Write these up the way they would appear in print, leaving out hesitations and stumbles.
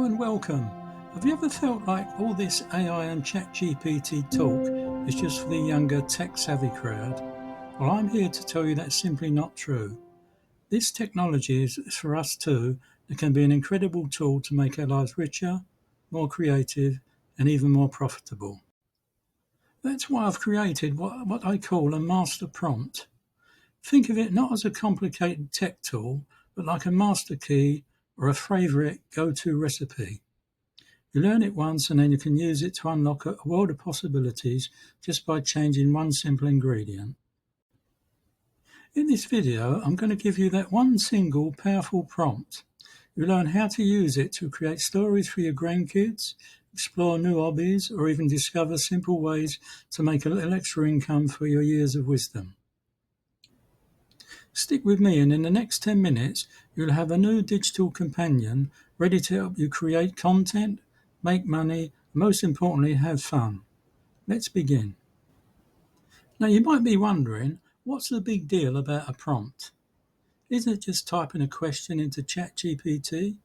Hello and welcome. Have you ever felt like all this AI and ChatGPT talk is just for the younger tech-savvy crowd? Well, I'm here to tell you that's simply not true. This technology is for us too. It can be an incredible tool to make our lives richer, more creative, and even more profitable. That's why I've created what I call a master prompt. Think of it not as a complicated tech tool, but like a master key or a favorite go-to recipe. You learn it once and then you can use it to unlock a world of possibilities just by changing one simple ingredient. In this video, I'm going to give you that one single powerful prompt. You learn how to use it to create stories for your grandkids, explore new hobbies, or even discover simple ways to make a little extra income for your years of wisdom. Stick with me, and in the next 10 minutes, you'll have a new digital companion ready to help you create content, make money, and most importantly, have fun. Let's begin. Now, you might be wondering, what's the big deal about a prompt? Isn't it just typing a question into ChatGPT?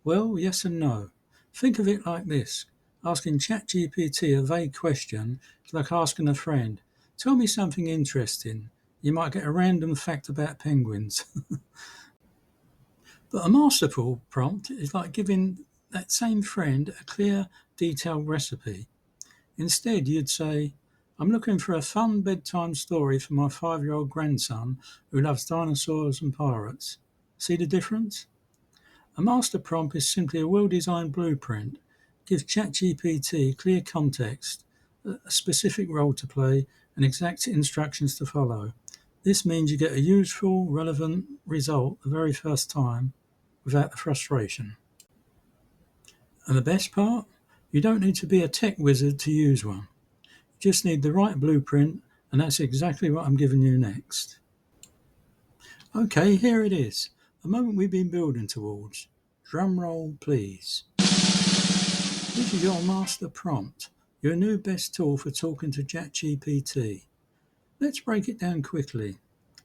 Well, yes and no. Think of it like this. Asking ChatGPT a vague question is like asking a friend, tell me something interesting. You might get a random fact about penguins. But a masterful prompt is like giving that same friend a clear, detailed recipe. Instead, you'd say, I'm looking for a fun bedtime story for my 5-year-old grandson who loves dinosaurs and pirates. See the difference? A master prompt is simply a well-designed blueprint. Gives ChatGPT clear context, a specific role to play, and exact instructions to follow. This means you get a useful, relevant result the very first time without the frustration. And the best part? You don't need to be a tech wizard to use one. You just need the right blueprint, and that's exactly what I'm giving you next. Okay, here it is. The moment we've been building towards. Drum roll, please. This is your master prompt, your new best tool for talking to ChatGPT. Let's break it down quickly.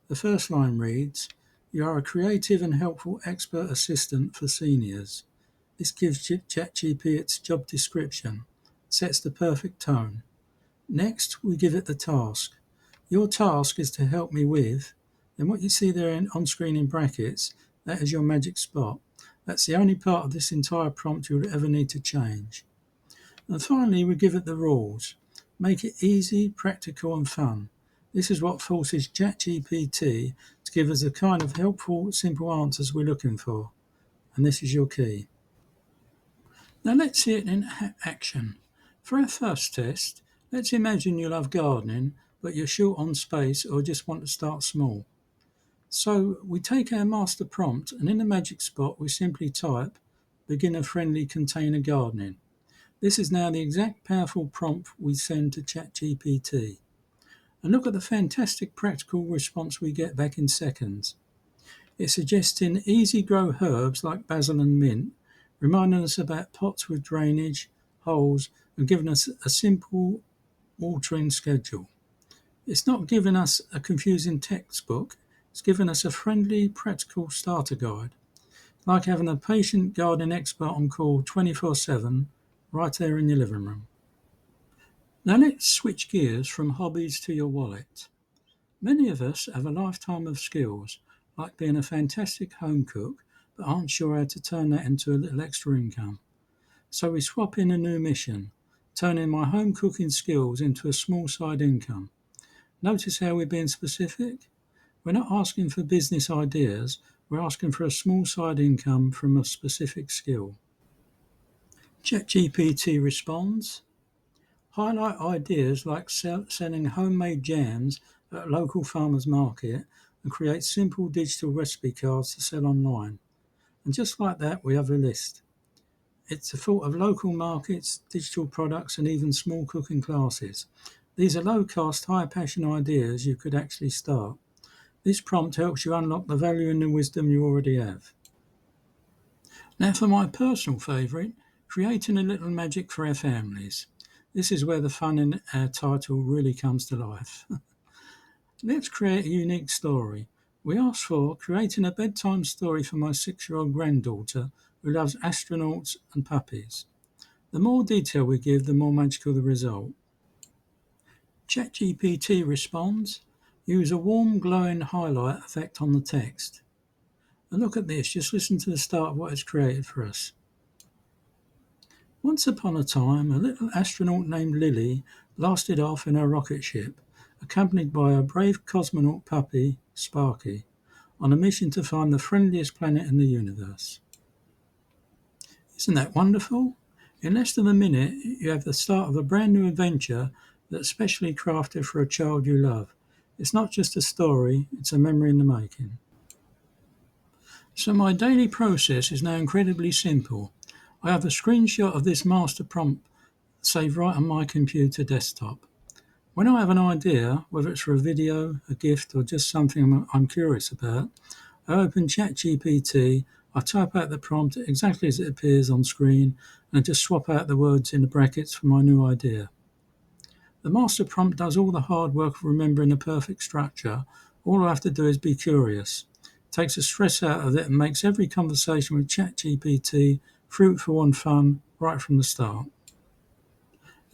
The first line reads, you are a creative and helpful expert assistant for seniors. This gives ChatGPT its job description, sets the perfect tone. Next, we give it the task. Your task is to help me with, and what you see there on screen in brackets, that is your magic spot. That's the only part of this entire prompt you'll ever need to change. And finally, we give it the rules. Make it easy, practical and fun. This is what forces ChatGPT to give us the kind of helpful, simple answers we're looking for. And this is your key. Now let's see it in action. For our first test, let's imagine you love gardening, but you're short on space or just want to start small. So we take our master prompt and in the magic spot we simply type beginner-friendly container gardening. This is now the exact powerful prompt we send to ChatGPT. And look at the fantastic practical response we get back in seconds. It's suggesting easy grow herbs like basil and mint, reminding us about pots with drainage, holes, and giving us a simple watering schedule. It's not giving us a confusing textbook, it's giving us a friendly, practical starter guide. Like having a patient gardening expert on call 24/7 right there in your living room. Now let's switch gears from hobbies to your wallet. Many of us have a lifetime of skills, like being a fantastic home cook, but aren't sure how to turn that into a little extra income. So we swap in a new mission, turning my home cooking skills into a small side income. Notice how we're being specific? We're not asking for business ideas, we're asking for a small side income from a specific skill. ChatGPT responds, highlight ideas like selling homemade jams at a local farmer's market and create simple digital recipe cards to sell online. And just like that, we have a list. It's a thought of local markets, digital products, and even small cooking classes. These are low-cost, high-passion ideas you could actually start. This prompt helps you unlock the value and the wisdom you already have. Now for my personal favourite, creating a little magic for our families. This is where the fun in our title really comes to life. Let's create a unique story, We asked for creating a bedtime story for my 6-year-old granddaughter who loves astronauts and puppies. The more detail we give, the more magical the result. ChatGPT responds, use a warm glowing highlight effect on the text. And look at this, just listen to the start of what it's created for us. Once upon a time, a little astronaut named Lily blasted off in her rocket ship, accompanied by a brave cosmonaut puppy, Sparky, on a mission to find the friendliest planet in the universe. Isn't that wonderful? In less than a minute, you have the start of a brand new adventure that's specially crafted for a child you love. It's not just a story, it's a memory in the making. So my daily process is now incredibly simple. I have a screenshot of this master prompt saved right on my computer desktop. When I have an idea, whether it's for a video, a gift, or just something I'm curious about, I open ChatGPT, I type out the prompt exactly as it appears on screen, and just swap out the words in the brackets for my new idea. The master prompt does all the hard work of remembering the perfect structure. All I have to do is be curious. It takes the stress out of it and makes every conversation with ChatGPT fruitful and fun right from the start.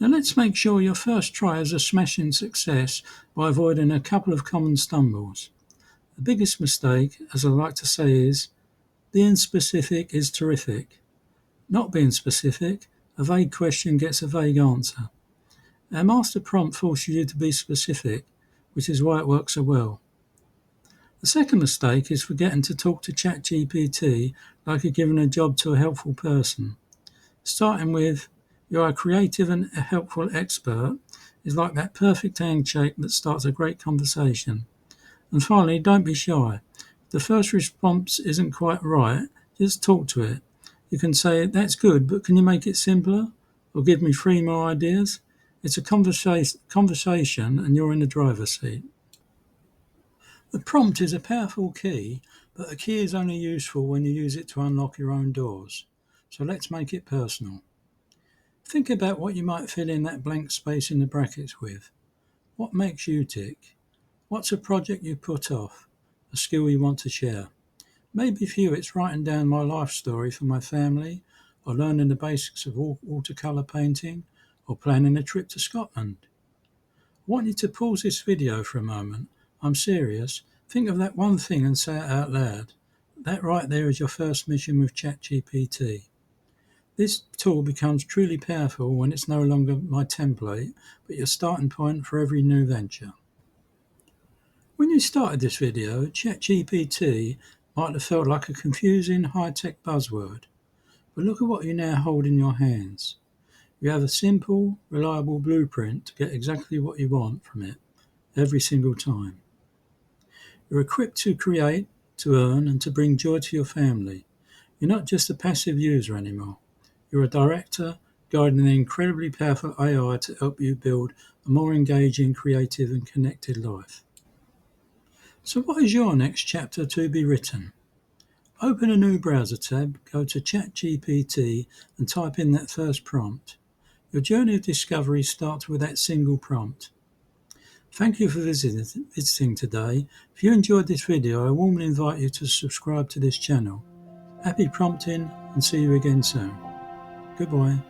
Now let's make sure your first try is a smashing success by avoiding a couple of common stumbles. The biggest mistake, as I like to say, is being specific is terrific. Not being specific, a vague question gets a vague answer. Our master prompt forces you to be specific, which is why it works so well. The second mistake is forgetting to talk to ChatGPT like you're giving a job to a helpful person. Starting with, you're a creative and a helpful expert is like that perfect handshake that starts a great conversation. And finally, don't be shy. If the first response isn't quite right, just talk to it. You can say, that's good, but can you make it simpler? Or give me 3 more ideas? It's a conversation and you're in the driver's seat. The prompt is a powerful key, but the key is only useful when you use it to unlock your own doors. So let's make it personal. Think about what you might fill in that blank space in the brackets with. What makes you tick? What's a project you put off? A skill you want to share? Maybe for you it's writing down my life story for my family, or learning the basics of watercolour painting, or planning a trip to Scotland. I want you to pause this video for a moment. I'm serious. Think of that one thing and say it out loud. That right there is your first mission with ChatGPT. This tool becomes truly powerful when it's no longer my template, but your starting point for every new venture. When you started this video, ChatGPT might have felt like a confusing high-tech buzzword, but look at what you now hold in your hands. You have a simple, reliable blueprint to get exactly what you want from it every single time. You're equipped to create, to earn, and to bring joy to your family. You're not just a passive user anymore. You're a director guiding an incredibly powerful AI to help you build a more engaging, creative, and connected life. So what is your next chapter to be written? Open a new browser tab, go to ChatGPT and type in that first prompt. Your journey of discovery starts with that single prompt. Thank you for visiting today. If you enjoyed this video, I warmly invite you to subscribe to this channel. Happy prompting and see you again soon. Goodbye.